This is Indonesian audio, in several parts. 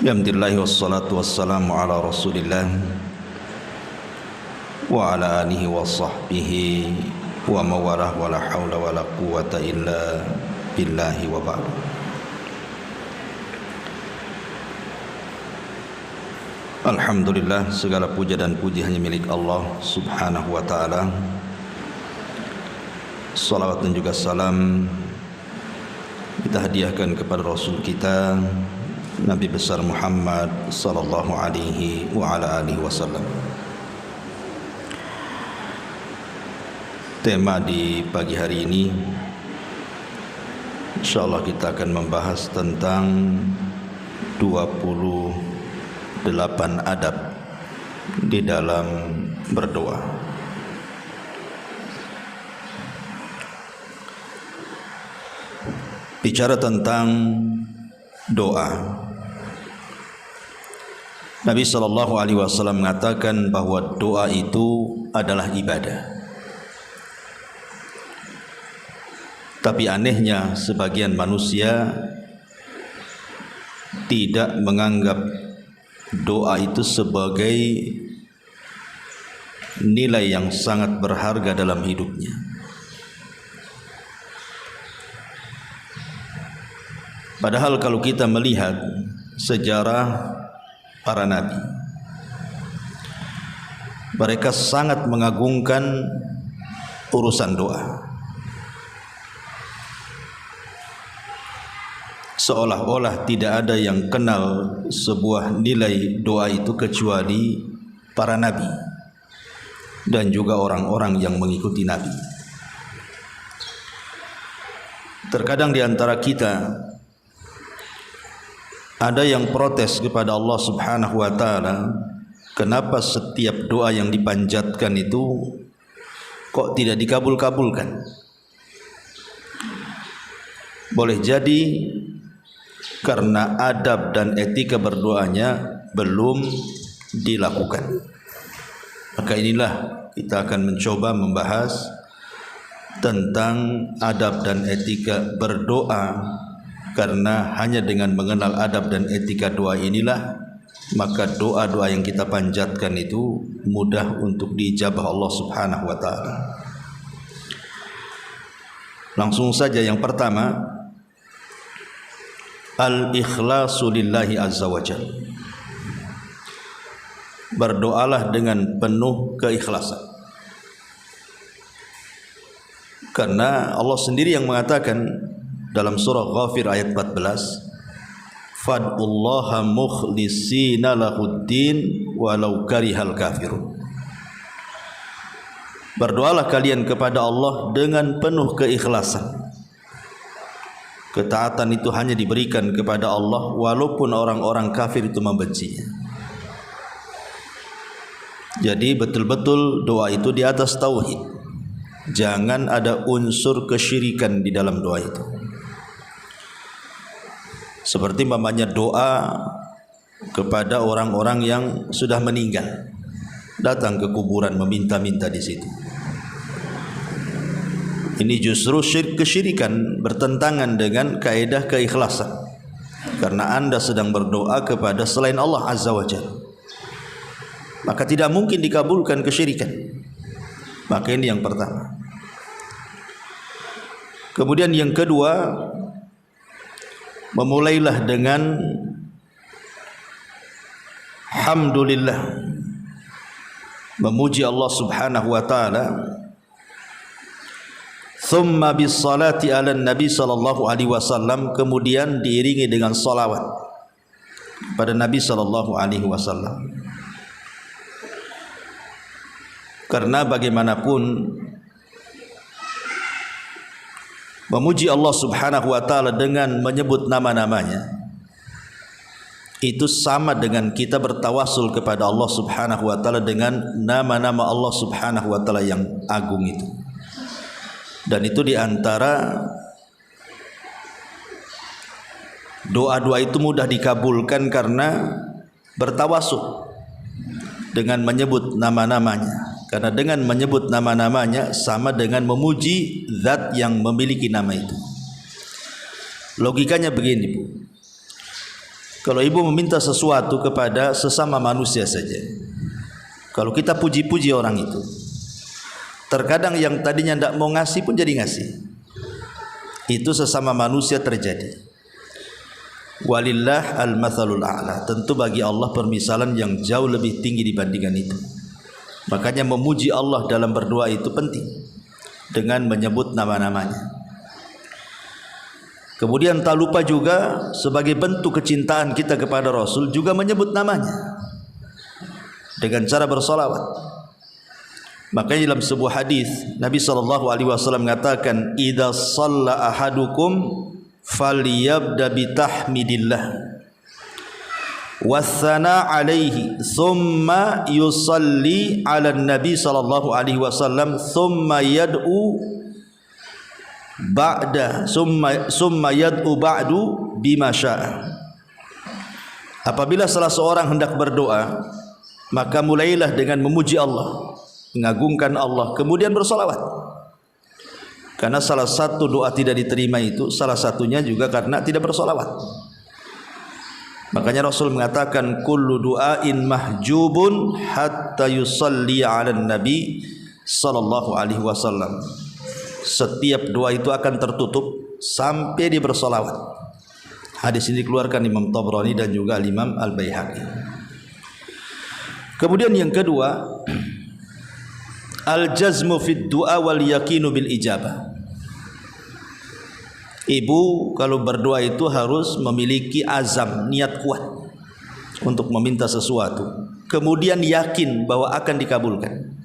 Alhamdulillah wassalatu wassalamu ala rasulillah wa ala alihi wa sahbihi wa mawalah wa la hawla wa la quwata illa billahi wa ba'd. Alhamdulillah, segala puja dan puji hanya milik Allah subhanahu wa ta'ala. Salawat dan juga salam kita hadiahkan kepada Rasul kita Nabi besar Muhammad sallallahu alaihi wa ala alihi wasallam. Tema di pagi hari ini insyaallah kita akan membahas tentang 28 adab di dalam berdoa. Bicara tentang doa, Nabi sallallahu alaihi wasallam mengatakan bahwa doa itu adalah ibadah. Tapi anehnya sebagian manusia tidak menganggap doa itu sebagai nilai yang sangat berharga dalam hidupnya. Padahal kalau kita melihat sejarah para nabi, mereka sangat mengagungkan urusan doa. Seolah-olah tidak ada yang kenal sebuah nilai doa itu kecuali para nabi dan juga orang-orang yang mengikuti nabi. Terkadang di antara kita ada yang protes kepada Allah subhanahu wa ta'ala, kenapa setiap doa yang dipanjatkan itu kok tidak dikabul-kabulkan? Boleh jadi karena adab dan etika berdoanya belum dilakukan. Maka inilah kita akan mencoba membahas tentang adab dan etika berdoa. Karena hanya dengan mengenal adab dan etika doa inilah maka doa-doa yang kita panjatkan itu mudah untuk diijabah Allah subhanahu wa ta'ala. Langsung saja yang pertama, al-ikhlasu lillahi azza wa jalla. Berdoalah dengan penuh keikhlasan. Karena Allah sendiri yang mengatakan dalam surah Ghafir ayat 14, fad'ullaha mukhlisina lahuddin walau karihal kafirun. Berdoalah kalian kepada Allah dengan penuh keikhlasan. Ketaatan itu hanya diberikan kepada Allah walaupun orang-orang kafir itu membencinya. Jadi betul-betul doa itu di atas tauhid. Jangan ada unsur kesyirikan di dalam doa itu. Seperti mamanya doa kepada orang-orang yang sudah meninggal, datang ke kuburan meminta-minta di situ. Ini justru kesyirikan, bertentangan dengan kaidah keikhlasan. Karena Anda sedang berdoa kepada selain Allah azza wa jalla, maka tidak mungkin dikabulkan kesyirikan. Maka ini yang pertama. Kemudian yang kedua, memulailah dengan hamdulillah, memuji Allah subhanahu wa ta'ala. Thumma bis salati ala nabi sallallahu alaihi wasallam, kemudian diiringi dengan salawat pada Nabi sallallahu alaihi wasallam. Karena bagaimanapun memuji Allah subhanahu wa ta'ala dengan menyebut nama-namanya itu sama dengan kita bertawasul kepada Allah subhanahu wa ta'ala dengan nama-nama Allah subhanahu wa ta'ala yang agung itu. Dan itu diantara doa-doa itu mudah dikabulkan karena bertawasul dengan menyebut nama-namanya. Karena dengan menyebut nama-namanya sama dengan memuji zat yang memiliki nama itu. Logikanya begini, Bu. Kalau ibu meminta sesuatu kepada sesama manusia saja, kalau kita puji-puji orang itu, terkadang yang tadinya tidak mau ngasih pun jadi ngasih. Itu sesama manusia terjadi. Walillah al-mathalul a'la. Tentu bagi Allah permisalan yang jauh lebih tinggi dibandingkan itu. Makanya memuji Allah dalam berdoa itu penting, dengan menyebut nama-namanya. Kemudian tak lupa juga sebagai bentuk kecintaan kita kepada Rasul juga menyebut namanya dengan cara bersolawat. Makanya dalam sebuah hadis Nabi SAW mengatakan, idza shalla ahadukum falyabda bitahmidillah wathana alaihi thumma yusalli ala nabi SAW thumma yad'u ba'da summa yad'u ba'du bima syaa. Apabila salah seorang hendak berdoa, maka mulailah dengan memuji Allah, mengagungkan Allah, kemudian bersolawat. Karena salah satu doa tidak diterima itu salah satunya juga karena tidak bersolawat. Makanya Rasul mengatakan, kullu du'ain mahjubun hatta yusalli 'alan nabi sallallahu alaihi wasallam. Setiap doa itu akan tertutup sampai dia bersolawat. Hadis ini dikeluarkan Imam Tabrani dan juga Imam Al-Baihaqi. Kemudian yang kedua, al-jazmu fid du'a wal yaqinu bil ijabah. Ibu kalau berdoa itu harus memiliki azam, niat kuat untuk meminta sesuatu, kemudian yakin bahwa akan dikabulkan.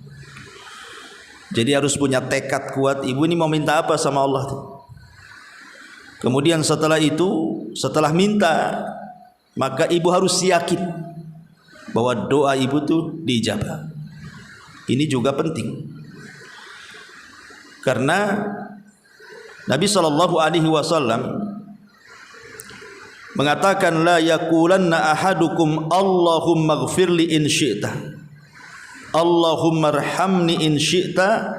Jadi harus punya tekad kuat, ibu ini mau minta apa sama Allah tuh. Kemudian setelah itu, setelah minta, maka ibu harus yakin bahwa doa ibu tuh diijabah. Ini juga penting. Karena Nabi SAW mengatakan, la yaqulanna ahadukum Allahumma ighfirli in syi'ta, Allahumma arhamni in syi'ta,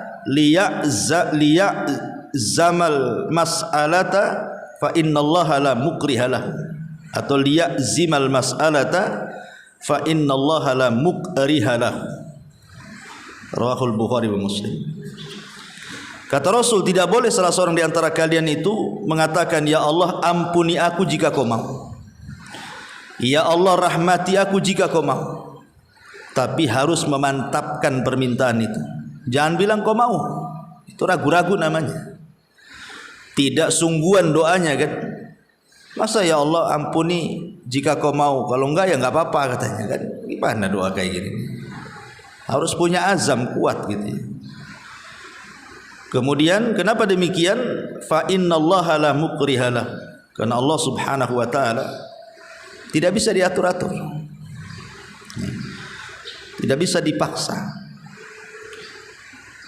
liya'zamal mas'alata fa innallaha la mukrihalah, atau liya'zimal mas'alata fa innallaha la mukrihalah. Rawahul Bukhari wa Muslim. Kata Rasul, tidak boleh salah seorang di antara kalian itu mengatakan, ya Allah ampuni aku jika kau mau, ya Allah rahmati aku jika kau mau. Tapi harus memantapkan permintaan itu. Jangan bilang kau mau, itu ragu-ragu namanya. Tidak sungguhan doanya kan. Masa ya Allah ampuni jika kau mau, kalau enggak ya enggak apa-apa katanya kan. Gimana doa kayak gini? Harus punya azam kuat gitu ya. Kemudian kenapa demikian? Fa innallaha la mukrihalah. Karena Allah Subhanahu wa taala tidak bisa diatur-atur. Tidak bisa dipaksa.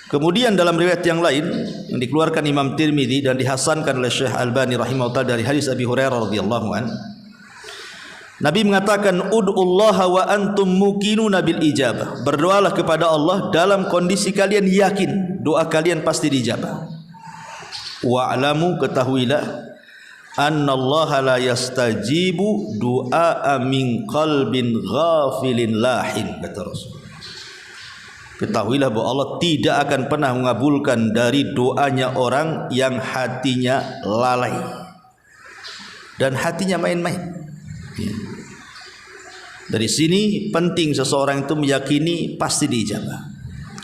Kemudian dalam riwayat yang lain yang dikeluarkan Imam Tirmidzi dan dihasankan oleh Syekh Albani rahimahullah dari hadis Abi Hurairah radhiyallahu an, Nabi mengatakan, ud'ullaha wa antum muqinuna bil ijabah. Berdoalah kepada Allah dalam kondisi kalian yakin doa kalian pasti dijabah. Wa'lamu, ketahuilah, annallaha la yastajibu du'a min qalbin ghafilin lahin, kata Rasul. Ketahuilah bahwa Allah tidak akan pernah mengabulkan dari doanya orang yang hatinya lalai dan hatinya main-main. Dari sini penting seseorang itu meyakini pasti diijabah.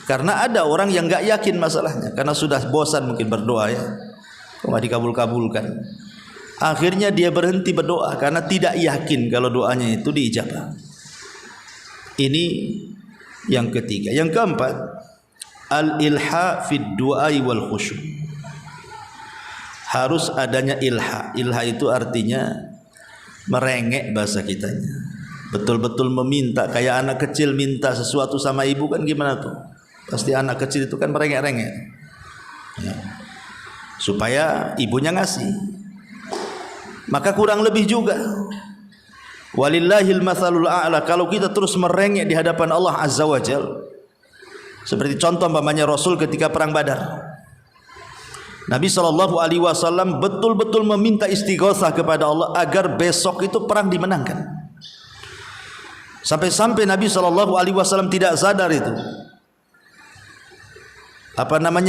Karena ada orang yang enggak yakin masalahnya, karena sudah bosan mungkin berdoa ya, kok enggak dikabul-kabulkan. Akhirnya dia berhenti berdoa karena tidak yakin kalau doanya itu diijabah. Ini yang ketiga. Yang keempat, al-ilha fid du'ai wal khusyuk. Harus adanya ilha. Ilha itu artinya merengek bahasa kitanya. Betul-betul meminta, kayak anak kecil minta sesuatu sama ibu kan gimana tuh? Pasti anak kecil itu kan merengek-rengek ya, supaya ibunya ngasih. Maka kurang lebih juga, walillahil mathalul a'la, kalau kita terus merengek di hadapan Allah Azza wa Jal, seperti contoh umpamanya Rasul ketika perang Badar. Nabi SAW betul-betul meminta istighatsah kepada Allah agar besok itu perang dimenangkan. Sampai-sampai Nabi SAW tidak sadar itu,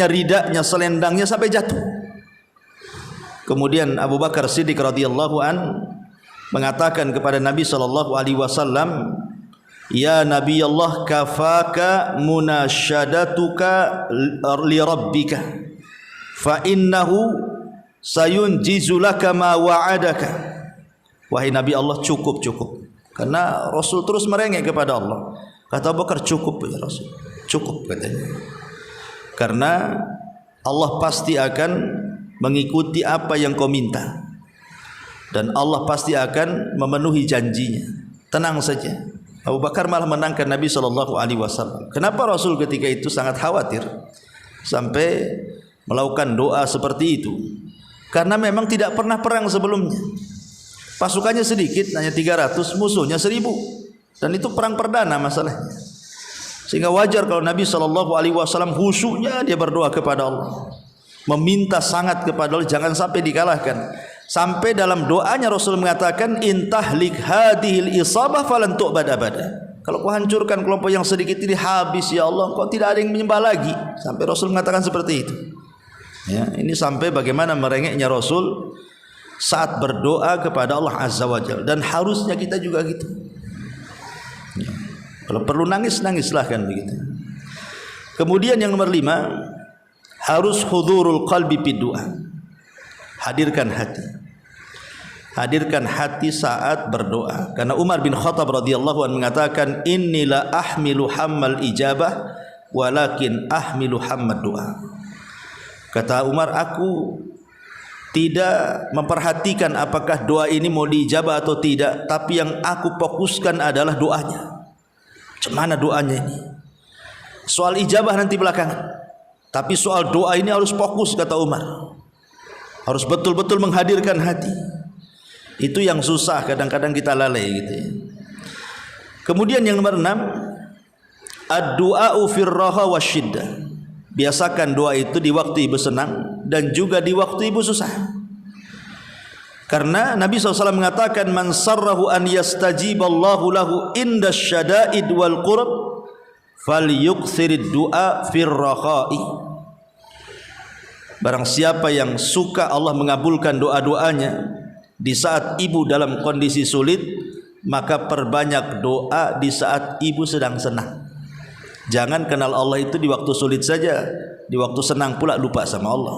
ridaknya, selendangnya sampai jatuh. Kemudian Abu Bakar Siddiq radhiyallahu an mengatakan kepada Nabi SAW, ya Nabi Allah, kafaka munasyadatuka li rabbika fa innahu sayunjizu laka ma wa'adaka. Wahai Nabi Allah, cukup. Karena Rasul terus merengek kepada Allah. Kata Abu Bakar, cukup ya Rasul, cukup katanya. Karena Allah pasti akan mengikuti apa yang kau minta, dan Allah pasti akan memenuhi janjinya. Tenang saja. Abu Bakar malah menangkan Nabi SAW. Kenapa Rasul ketika itu sangat khawatir sampai melakukan doa seperti itu? Karena memang tidak pernah perang sebelumnya. Pasukannya sedikit, hanya 300, musuhnya 1000, dan itu perang perdana masalahnya. Sehingga wajar kalau Nabi SAW khusyuknya dia berdoa kepada Allah, meminta sangat kepada Allah jangan sampai dikalahkan. Sampai dalam doanya Rasul mengatakan, intahlik hadhil isabah falan tu'bad abada. Kalau kau hancurkan kelompok yang sedikit ini habis ya Allah, kau tidak ada yang menyembah lagi. Sampai Rasul mengatakan seperti itu. Ya, ini sampai bagaimana merengeknya Rasul saat berdoa kepada Allah Azza wa Jalla, dan harusnya kita juga gitu. Ya. Kalau perlu nangis, silahkan begitu. Kemudian yang nomor 5, harus hudurul qalbi fid du'a. Hadirkan hati saat berdoa. Karena Umar bin Khattab radhiyallahu anhu mengatakan, innila ahmilu hammal ijabah walakin ahmilu hammad du'a. Kata Umar, aku tidak memperhatikan apakah doa ini mau diijabah atau tidak, tapi yang aku fokuskan adalah doanya. Gimana doanya ini? Soal ijabah nanti belakangan, tapi soal doa ini harus fokus, kata Umar. Harus betul-betul menghadirkan hati. Itu yang susah, kadang-kadang kita lalai gitu ya. Kemudian yang nomor 6, ad-du'a'u fir raha wasyiddah. Biasakan doa itu di waktu ibu senang dan juga di waktu ibu susah. Karena Nabi SAW mengatakan, man sarrahu an yastajiballahu lahu inda syada'id wal qurb falyuksirid du'a fir rakha'i. Barang siapa yang suka Allah mengabulkan doa-doanya di saat ibu dalam kondisi sulit, maka perbanyak doa di saat ibu sedang senang. Jangan kenal Allah itu di waktu sulit saja, di waktu senang pula lupa sama Allah.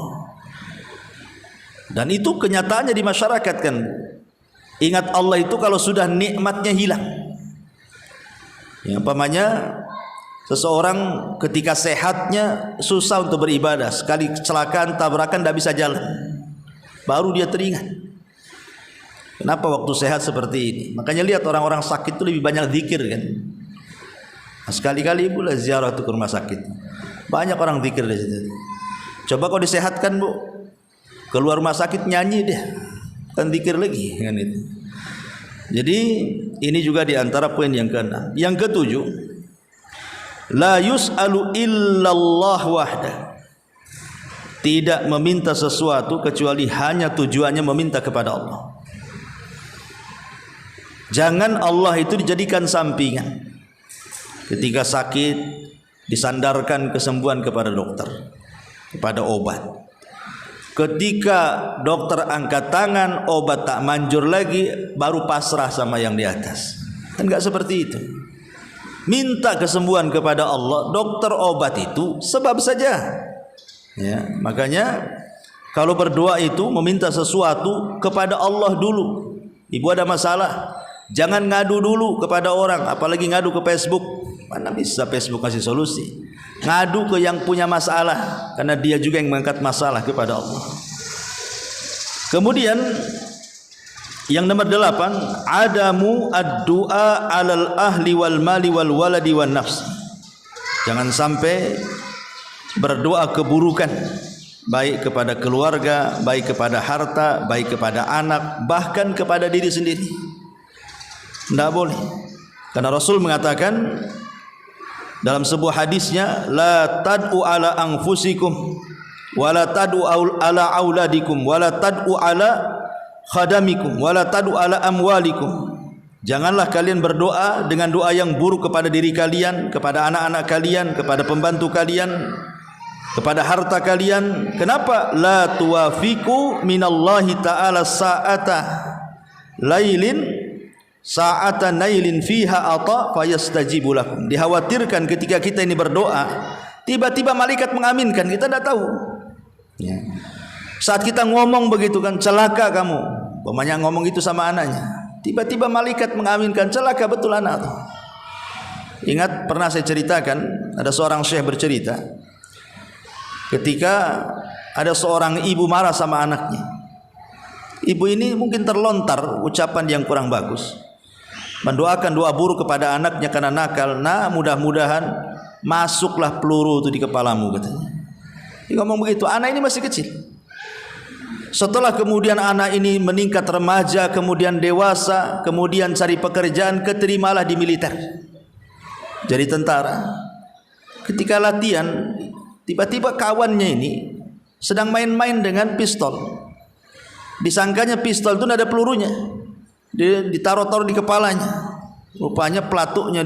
Dan itu kenyataannya di masyarakat kan. Ingat Allah itu kalau sudah nikmatnya hilang. Yang umpamanya seseorang ketika sehatnya susah untuk beribadah, sekali kecelakaan, tabrakan, tidak bisa jalan, baru dia teringat. Kenapa waktu sehat seperti ini? Makanya lihat orang-orang sakit itu lebih banyak zikir kan. Nah, sekali-kali ibu lah ziarah ke rumah sakit, banyak orang zikir di situ. Coba kau disehatkan bu, keluar rumah sakit nyanyi deh, kan zikir lagi kan itu. Jadi ini juga diantara poin yang ke-6. Yang ke-7, la yus'alu illallah wahda. Tidak meminta sesuatu kecuali hanya tujuannya meminta kepada Allah. Jangan Allah itu dijadikan sampingan. Ketika sakit disandarkan kesembuhan kepada dokter, kepada obat. Ketika dokter angkat tangan, obat tak manjur lagi, baru pasrah sama yang di atas. Kan enggak seperti itu. Minta kesembuhan kepada Allah, dokter obat itu sebab saja. Ya, makanya kalau berdoa itu meminta sesuatu kepada Allah dulu. Ibu ada masalah, jangan ngadu dulu kepada orang, apalagi ngadu ke Facebook. Mana bisa Facebook kasih solusi? Ngadu ke yang punya masalah, karena dia juga yang mengangkat masalah kepada Allah. Kemudian yang nomor 8, adamu ad-du'a alal ahli wal mali wal waladi wan nafs. Jangan sampai berdoa keburukan, baik kepada keluarga, baik kepada harta, baik kepada anak, bahkan kepada diri sendiri. Tidak boleh. Karena Rasul mengatakan dalam sebuah hadisnya, la tad'u ala anfusikum wala tad'u ala auladikum wala tad'u ala khadamikum wala tad'u ala amwalikum. Janganlah kalian berdoa dengan doa yang buruk kepada diri kalian, kepada anak-anak kalian, kepada pembantu kalian, kepada harta kalian. Kenapa? La tuwafiqu minallahi ta'ala sa'ata lailin sa'ata nailin fiha ata fayastajibu lakum. Dikhawatirkan ketika kita ini berdoa, tiba-tiba malaikat mengaminkan, kita tidak tahu. Ya. Saat kita ngomong begitu kan, celaka kamu. Pemanya ngomong itu sama anaknya. Tiba-tiba malaikat mengaminkan, celaka betul anak itu. Ingat pernah saya ceritakan, ada seorang syekh bercerita, ketika ada seorang ibu marah sama anaknya. Ibu ini mungkin terlontar ucapan yang kurang bagus, mendoakan doa buruk kepada anaknya karena nakal. Nah, mudah-mudahan masuklah peluru itu di kepalamu, katanya. Dia ngomong begitu, anak ini masih kecil. Setelah kemudian anak ini meningkat remaja, kemudian dewasa, kemudian cari pekerjaan, keterimalah di militer, jadi tentara. Ketika latihan, tiba-tiba kawannya ini sedang main-main dengan pistol. Disangkanya pistol itu tidak ada pelurunya, ditaruh-taruh di kepalanya. Rupanya pelatuknya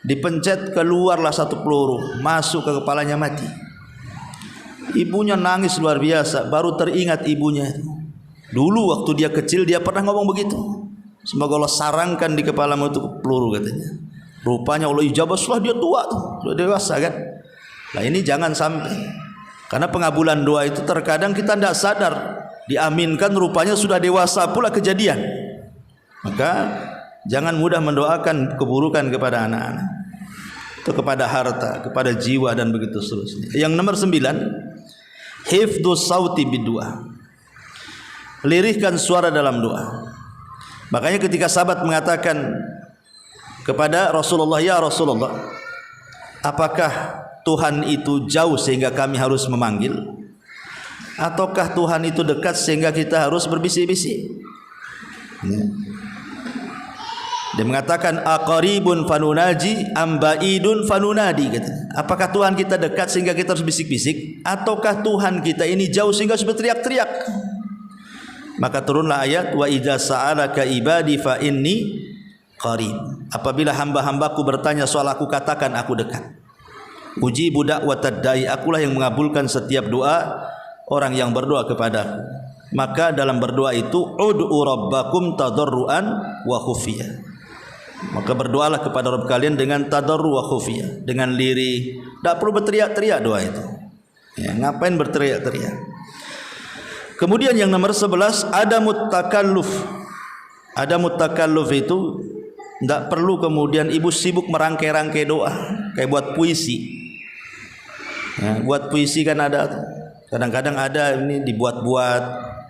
dipencet, keluarlah satu peluru, masuk ke kepalanya, mati. Ibunya nangis luar biasa. Baru teringat ibunya, dulu waktu dia kecil dia pernah ngomong begitu, semoga Allah sarangkan di kepalamu itu peluru, katanya. Rupanya Allah ijabah setelah dia tua tuh, sudah dewasa kan. Nah ini jangan sampai, karena pengabulan doa itu terkadang kita tidak sadar, diaminkan rupanya sudah dewasa pula kejadian. Maka jangan mudah mendoakan keburukan kepada anak-anak, atau kepada harta, kepada jiwa, dan begitu seterusnya. Yang nomor 9, hifdzus sauti biddu'a, lirihkan suara dalam doa. Makanya ketika sahabat mengatakan kepada Rasulullah, ya Rasulullah, apakah Tuhan itu jauh sehingga kami harus memanggil, ataukah Tuhan itu dekat sehingga kita harus berbisik-bisik? Ya. Dia mengatakan aqaribun fanunaji ambaidun fanunadi, katanya. Apakah Tuhan kita dekat sehingga kita harus bisik-bisik, ataukah Tuhan kita ini jauh sehingga harus berteriak-teriak? Maka turunlah ayat wa idza sa'alaka ibadi fa inni qarib. Apabila hamba-hambaku bertanya soal aku, katakan aku dekat. Ujibu da'watad da'i, akulah yang mengabulkan setiap doa orang yang berdoa kepadaku. Maka dalam berdoa itu ud'u rabbakum tadarruan wa khufiyah. Maka berdoalah kepada Rabb kalian dengan tadarru wa khufiyah, dengan lirih. Tak perlu berteriak-teriak doa itu. Ya, ngapain berteriak-teriak? Kemudian yang nomor 11, ada mutakalluf. Ada mutakalluf itu tidak perlu kemudian ibu sibuk merangkai-rangkai doa, kayak buat puisi. Ya, buat puisi kan ada, kadang-kadang ada ini dibuat-buat,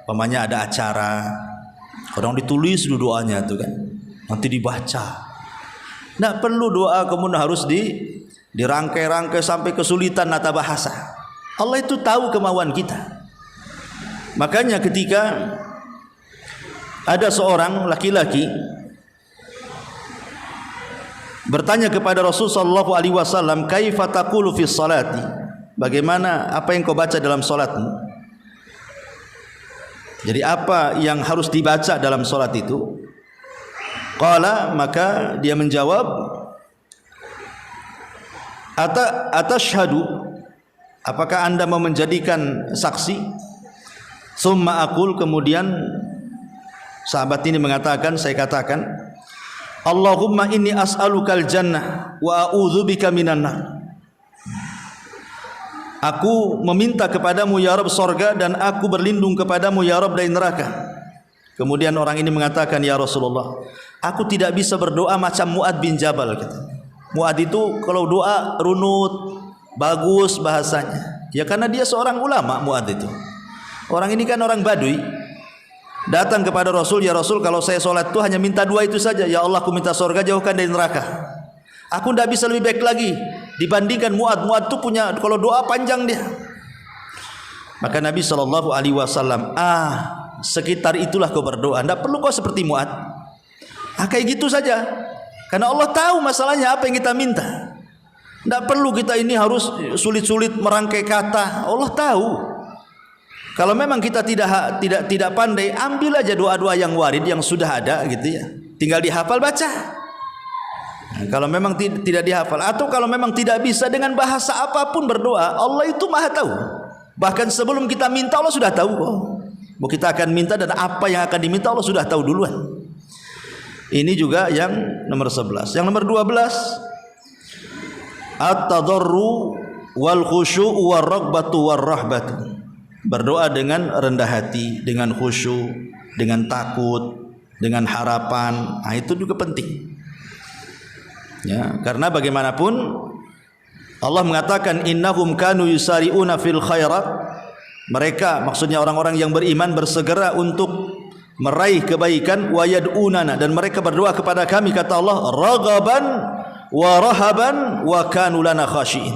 pamannya ada acara, kadang ditulis dulu doanya tuh kan, nanti dibaca. Tidak perlu doa kemudian harus dirangkai-rangkai sampai kesulitan nata bahasa. Allah itu tahu kemauan kita. Makanya ketika ada seorang laki-laki bertanya kepada Rasulullah sallallahu alaihi wasallam, kaifa taqulu fi sholati? Bagaimana, apa yang kau baca dalam salatmu? Jadi apa yang harus dibaca dalam salat itu? Qala, maka dia menjawab, atashhadu, apakah anda mau menjadikan saksi? Summa aqul, kemudian sahabat ini mengatakan, saya katakan, Allahumma inni as'alukal jannah wa a'udzubika minan nar. Aku meminta kepadamu ya Rabb sorga, dan aku berlindung kepadamu ya Rabb dari neraka. Kemudian orang ini mengatakan, ya Rasulullah, aku tidak bisa berdoa macam Mu'ad bin Jabal. Mu'ad itu kalau doa runut, bagus bahasanya. Ya karena dia seorang ulama. Mu'ad itu, orang ini kan orang Badui, datang kepada Rasul, ya Rasul, kalau saya sholat itu hanya minta dua itu saja. Ya Allah, aku minta surga, jauhkan dari neraka. Aku tidak bisa lebih baik lagi dibandingkan Mu'ad. Mu'ad itu punya, kalau doa panjang dia. Maka Nabi SAW, sekitar itulah kau berdoa, tidak perlu kau seperti Mu'ad. Kayak gitu saja, karena Allah tahu masalahnya apa yang kita minta. Tidak perlu kita ini harus sulit-sulit merangkai kata. Allah tahu. Kalau memang kita tidak pandai, ambil aja doa-doa yang warid yang sudah ada gitu ya. Tinggal dihafal baca. Nah, kalau memang tidak dihafal atau kalau memang tidak bisa dengan bahasa apapun berdoa, Allah itu Maha tahu. Bahkan sebelum kita minta Allah sudah tahu. Bahwa kita akan minta dan apa yang akan diminta Allah sudah tahu duluan. Ini juga yang nomor 11. Yang nomor 12, at-tadarru wal khusyu'u war raghbatu war rahbatu. Berdoa dengan rendah hati, dengan khusyuk, dengan takut, dengan harapan. Nah, itu juga penting. Ya, karena bagaimanapun Allah mengatakan innahum kanu yusari'una fil khairat. Mereka maksudnya orang-orang yang beriman bersegera untuk meraih kebaikan, wa yad'unana, dan mereka berdoa kepada kami kata Allah raghaban wa rahaban wa kanu lana khashiin.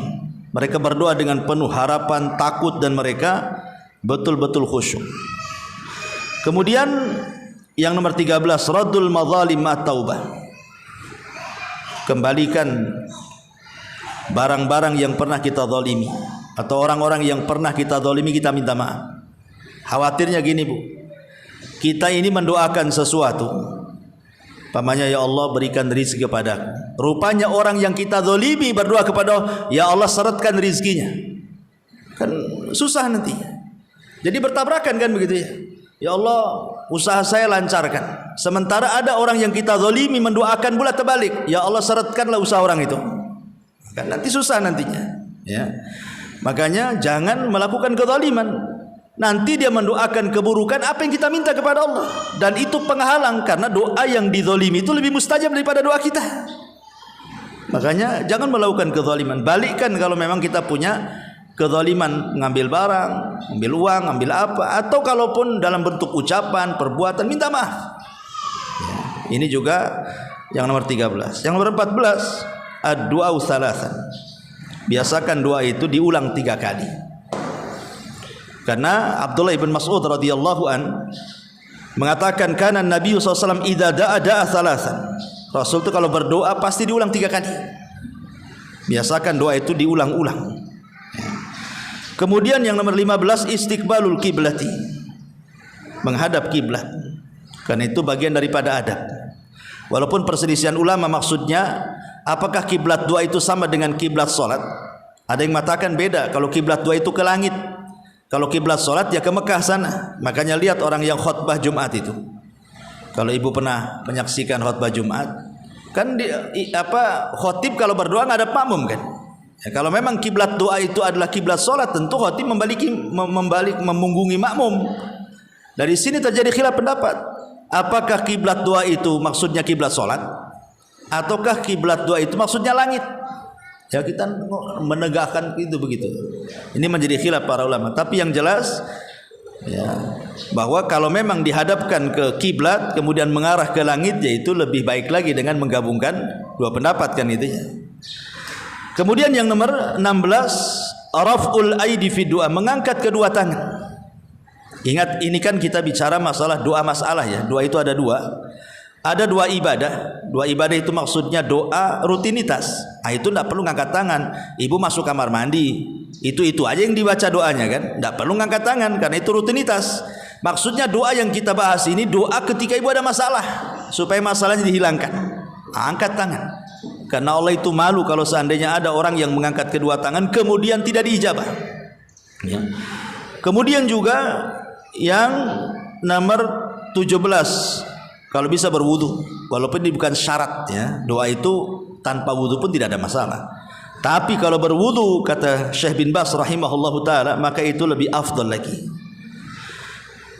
Mereka berdoa dengan penuh harapan, takut, dan mereka betul-betul khusyuk. Kemudian yang nomor 13, raddul madzalim at-taubah. Kembalikan barang-barang yang pernah kita zalimi atau orang-orang yang pernah kita zalimi, kita minta maaf. Khawatirnya gini Bu, kita ini mendoakan sesuatu, pamannya ya Allah berikan rizki kepadaku. Rupanya orang yang kita zalimi berdoa kepada Allah, ya Allah syaratkan rizkinya. Kan susah nanti. Jadi bertabrakan kan begitu ya. Ya Allah usaha saya lancarkan. Sementara ada orang yang kita zalimi mendoakan pula terbalik, ya Allah syaratkanlah usaha orang itu. Kan nanti susah nantinya. Ya. Makanya jangan melakukan kezaliman. Nanti dia mendoakan keburukan apa yang kita minta kepada Allah, dan itu penghalang karena doa yang dizalimi itu lebih mustajab daripada doa kita. Makanya jangan melakukan kezaliman. Balikkan kalau memang kita punya kezaliman, mengambil barang, ambil uang, ambil apa, atau kalaupun dalam bentuk ucapan, perbuatan, minta maaf. Ya, ini juga yang nomor 13. Yang nomor 14, ad-du'a thalathan. Biasakan doa itu diulang 3 kali. Karena Abdullah bin Mas'ud radhiyallahu an mengatakan kana Nabi SAW idza da'a thalathan. Rasul itu kalau berdoa pasti diulang 3 kali. Biasakan doa itu diulang-ulang. Kemudian yang nomor 15, istiqbalul kiblati, menghadap kiblat. Karena itu bagian daripada adab. Walaupun perselisihan ulama maksudnya apakah kiblat doa itu sama dengan kiblat salat? Ada yang mengatakan beda. Kalau kiblat doa itu ke langit, kalau kiblat salat ya ke Mekah sana. Makanya lihat orang yang khutbah Jumat itu. Kalau ibu pernah menyaksikan khutbah Jumat, kan khotib kalau berdoa nggak ada makmum kan? Ya, kalau memang kiblat doa itu adalah kiblat salat, tentu khatib membalik memunggungi makmum. Dari sini terjadi khilaf pendapat. Apakah kiblat doa itu maksudnya kiblat salat, ataukah kiblat doa itu maksudnya langit? Ya kita menegakkan itu begitu. Ini menjadi khilaf para ulama. Tapi yang jelas ya, bahwa kalau memang dihadapkan ke kiblat kemudian mengarah ke langit, yaitu lebih baik lagi dengan menggabungkan dua pendapat kan itu ya. Kemudian yang nomor 16, raf'ul aidi fi doa, mengangkat kedua tangan. Ingat ini kan kita bicara masalah doa masalah ya. Doa itu ada dua. Ada dua ibadah. Dua ibadah itu maksudnya doa rutinitas. Ah itu tidak perlu ngangkat tangan. Ibu masuk kamar mandi, itu aja yang dibaca doanya kan. Tidak perlu ngangkat tangan karena itu rutinitas. Maksudnya doa yang kita bahas ini doa ketika ibu ada masalah, supaya masalahnya dihilangkan. Angkat tangan. Karena Allah itu malu kalau seandainya ada orang yang mengangkat kedua tangan kemudian tidak diijabah. Ya. Kemudian juga yang nomor 17, kalau bisa berwudu, walaupun ini bukan syarat ya. Doa itu tanpa wudu pun tidak ada masalah. Tapi kalau berwudu kata Syekh bin Baz rahimahullahu taala, maka itu lebih afdal lagi.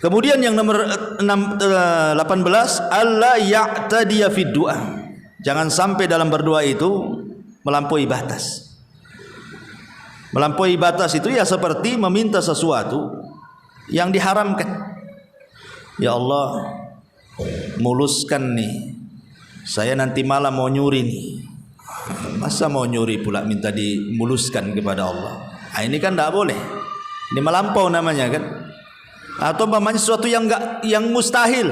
Kemudian yang nomor 18, alla ya'tadiya fid du'a. Jangan sampai dalam berdoa itu melampaui batas. Melampaui batas itu ya seperti meminta sesuatu yang diharamkan. Ya Allah, muluskan nih, saya nanti malam mau nyuri nih. Masa mau nyuri pula minta dimuluskan kepada Allah? Nah, ini kan tidak boleh. Ini melampau namanya kan. Atau umpamanya sesuatu yang mustahil.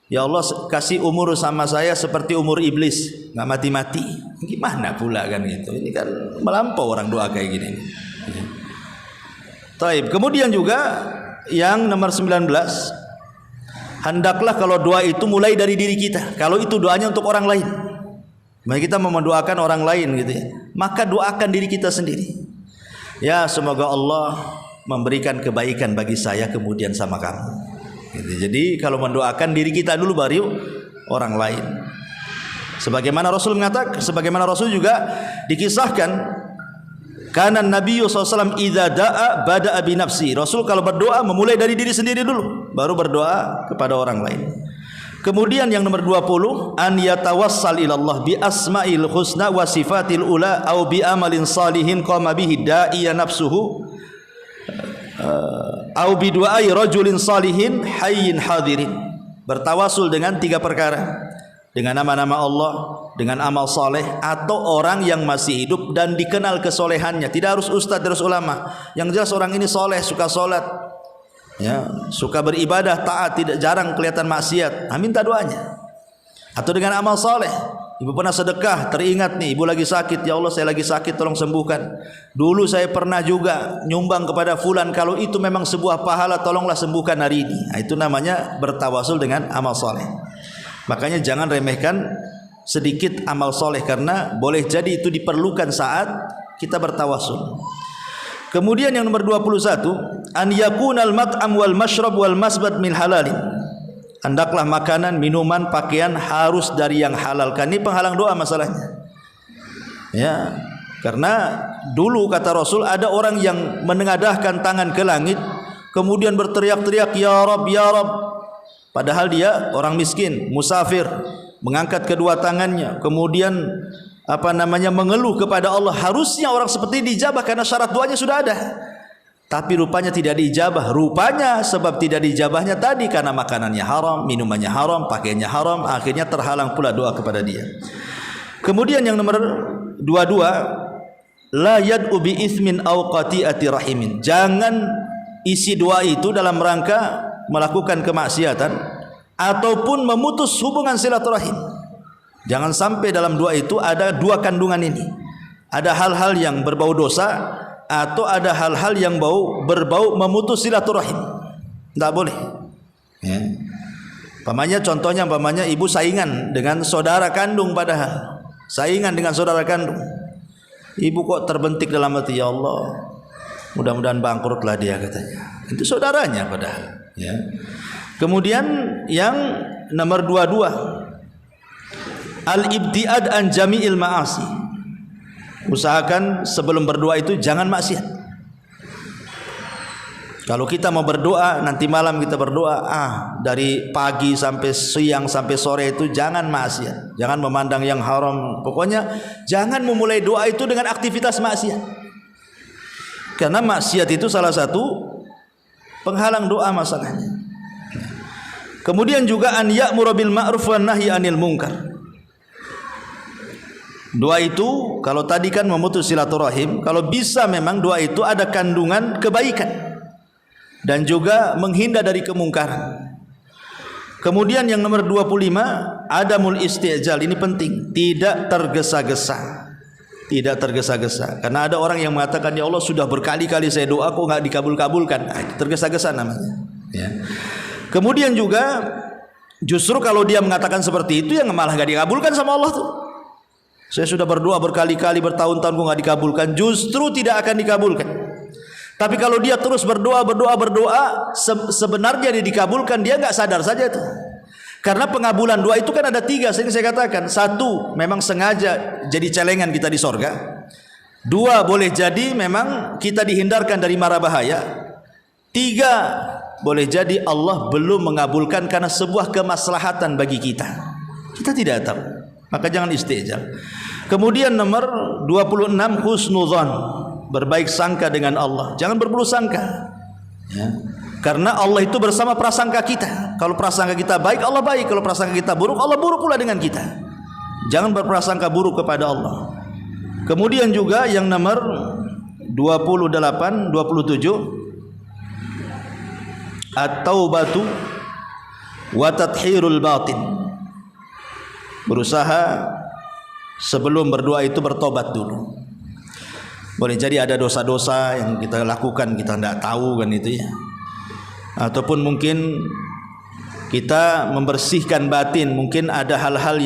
Ya Allah kasih umur sama saya seperti umur iblis, nggak mati-mati. Gimana pula kan gitu? Ini kan melampau orang doa kayak gini. Taib. Kemudian juga yang nomor 19, hendaklah kalau doa itu mulai dari diri kita. Kalau itu doanya untuk orang lain, maka kita mau mendoakan orang lain gitu ya, maka doakan diri kita sendiri. Ya semoga Allah memberikan kebaikan bagi saya kemudian sama kamu. Gitu. Jadi kalau mendoakan diri kita dulu baru orang lain. Sebagaimana Rasul juga dikisahkan, karena Nabi SAW idza da'a bada'a bi nafsi. Rasul kalau berdoa memulai dari diri sendiri dulu, baru berdoa kepada orang lain. Kemudian yang nomor 20, an yatawassal ila Allah bi asma'il husna wa sifatil ula au bi amalin salihin qama bihi da'iya nafsuhu au bi du'ai rajulin salihin hayyin hadirin. Bertawasul dengan 3 perkara, dengan nama-nama Allah, dengan amal saleh, atau orang yang masih hidup dan dikenal kesolehannya. Tidak harus ustaz, harus ulama. Yang jelas orang ini soleh, suka solat, ya, suka beribadah, taat, tidak jarang kelihatan maksiat. Minta doanya. Atau dengan amal saleh. Ibu pernah sedekah, teringat nih, ibu lagi sakit, ya Allah saya lagi sakit, tolong sembuhkan. Dulu saya pernah juga nyumbang kepada fulan, kalau itu memang sebuah pahala, tolonglah sembuhkan hari ini. Nah, itu namanya bertawasul dengan amal soleh. Makanya jangan remehkan sedikit amal soleh, karena boleh jadi itu diperlukan saat kita bertawasul. Kemudian yang nomor 21, an yakunal mat'am wal mashrab wal masbad min halalin. Hendaklah makanan, minuman, pakaian harus dari yang halal. Kan ini penghalang doa masalahnya. Ya, karena dulu kata Rasul ada orang yang menengadahkan tangan ke langit, kemudian berteriak-teriak ya Rabb ya Rabb. Padahal dia orang miskin, musafir, mengangkat kedua tangannya, kemudian mengeluh kepada Allah. Harusnya orang seperti ini dijabah karena syarat doanya sudah ada. Tapi rupanya tidak diijabah. Rupanya sebab tidak diijabahnya tadi karena makanannya haram, minumannya haram, pakaiannya haram, akhirnya terhalang pula doa kepada dia. Kemudian yang nomor 22, la yad'u bi itsmin aw qati'ati rahimin. Jangan isi doa itu dalam rangka melakukan kemaksiatan ataupun memutus hubungan silaturahim. Jangan sampai dalam doa itu ada 2 kandungan ini. Ada hal-hal yang berbau dosa, atau ada hal-hal yang berbau memutus silaturahim. Tidak boleh. Ya. Contohnya ibu saingan dengan saudara kandung, padahal saingan dengan saudara kandung. Ibu kok terbentik dalam hati, ya Allah, mudah-mudahan bangkrutlah dia katanya. Itu saudaranya padahal. Ya. Kemudian yang nomor 22, al-ibtiad an jami'il ma'asi. Usahakan sebelum berdoa itu jangan maksiat. Kalau kita mau berdoa, nanti malam kita berdoa, dari pagi sampai siang sampai sore itu jangan maksiat. Jangan memandang yang haram. Pokoknya jangan memulai doa itu dengan aktivitas maksiat. Karena maksiat itu salah satu penghalang doa masalahnya. Kemudian juga an ya'muru bil ma'ruf wan nahyi 'anil munkar. Doa itu kalau tadi kan memutus silaturahim, kalau bisa memang doa itu ada kandungan kebaikan dan juga menghindar dari kemungkaran. Kemudian yang nomor 25, adamul isti'jal. Ini penting, tidak tergesa-gesa. Tidak tergesa-gesa. Karena ada orang yang mengatakan, ya Allah sudah berkali-kali saya doa kok enggak dikabul-kabulkan. Tergesa-gesa namanya. Ya. Kemudian juga justru kalau dia mengatakan seperti itu, yang malah enggak dikabulkan sama Allah tuh. Saya sudah berdoa berkali-kali, bertahun-tahun kok nggak dikabulkan. Justru tidak akan dikabulkan. Tapi kalau dia terus berdoa, sebenarnya dia dikabulkan, dia nggak sadar saja itu. Karena pengabulan doa itu kan ada 3. Sering saya katakan, 1 memang sengaja jadi celengan kita di sorga. 2 boleh jadi memang kita dihindarkan dari mara bahaya. 3 boleh jadi Allah belum mengabulkan karena sebuah kemaslahatan bagi kita. Kita tidak tahu. Maka jangan istijab. Kemudian nomor 26, husnuzan, berbaik sangka dengan Allah. Jangan berburuk sangka. Ya. Karena Allah itu bersama prasangka kita. Kalau prasangka kita baik, Allah baik. Kalau prasangka kita buruk, Allah buruk pula dengan kita. Jangan berprasangka buruk kepada Allah. Kemudian juga yang nomor 27, at-taubatu wa tathhirul batin. Berusaha sebelum berdoa itu bertobat dulu. Boleh jadi ada dosa-dosa yang kita lakukan kita tidak tahu kan itu ya. Ataupun mungkin kita membersihkan batin, mungkin ada hal-hal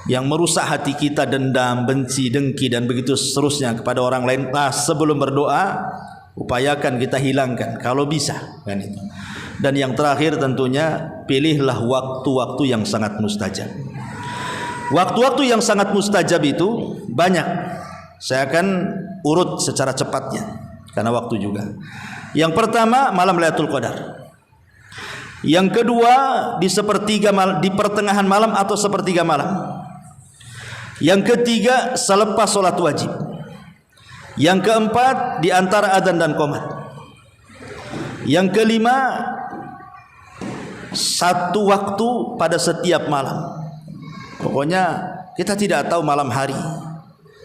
yang merusak hati kita, dendam, benci, dengki dan begitu seterusnya kepada orang lain. Nah, sebelum berdoa upayakan kita hilangkan kalau bisa kan itu. Dan yang terakhir tentunya pilihlah waktu-waktu yang sangat mustajab. Waktu-waktu yang sangat mustajab itu banyak. Saya akan urut secara cepatnya karena waktu juga. Yang pertama malam Lailatul Qadar. Yang kedua di pertengahan malam atau sepertiga malam. Yang ketiga selepas sholat wajib. Yang keempat di antara adzan dan qomat. Yang kelima satu waktu pada setiap malam. Pokoknya kita tidak tahu malam hari.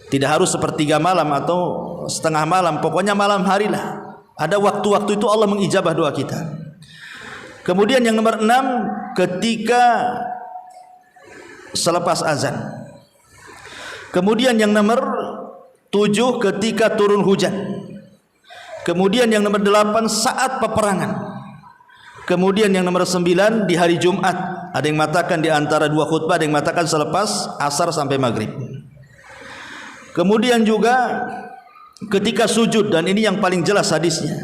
Tidak harus sepertiga malam atau setengah malam. Pokoknya malam hari lah. Ada waktu-waktu itu Allah mengijabah doa kita. Kemudian yang nomor 6 ketika selepas azan. Kemudian yang nomor 7 ketika turun hujan. Kemudian yang nomor 8 saat peperangan. Kemudian yang nomor 9 di hari Jumat. Ada yang mengatakan di antara dua khutbah, ada yang mengatakan selepas asar sampai maghrib. Kemudian juga ketika sujud, dan ini yang paling jelas hadisnya.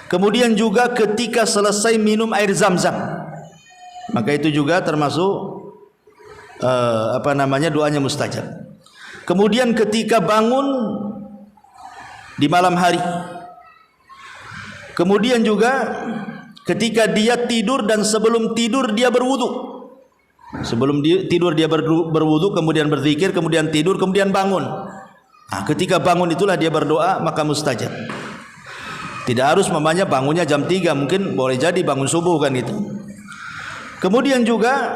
Kemudian juga ketika selesai minum air zam-zam. Maka itu juga termasuk doanya mustajab. Kemudian ketika bangun di malam hari. Kemudian juga ketika dia tidur dan sebelum tidur dia berwudu. Sebelum tidur dia berwudu, kemudian berzikir, kemudian tidur, kemudian bangun. Nah, ketika bangun itulah dia berdoa, maka mustajab. Tidak harus mamanya bangunnya jam 3, mungkin boleh jadi bangun subuh kan itu. Kemudian juga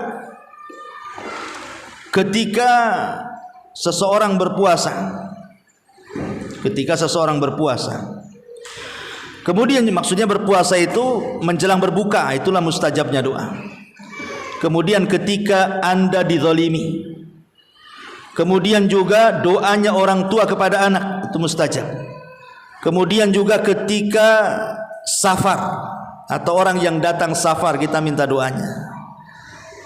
ketika seseorang berpuasa. Ketika seseorang berpuasa. Kemudian maksudnya berpuasa itu menjelang berbuka, itulah mustajabnya doa. Kemudian ketika Anda dizalimi. Kemudian juga doanya orang tua kepada anak, itu mustajab. Kemudian juga ketika safar atau orang yang datang safar kita minta doanya.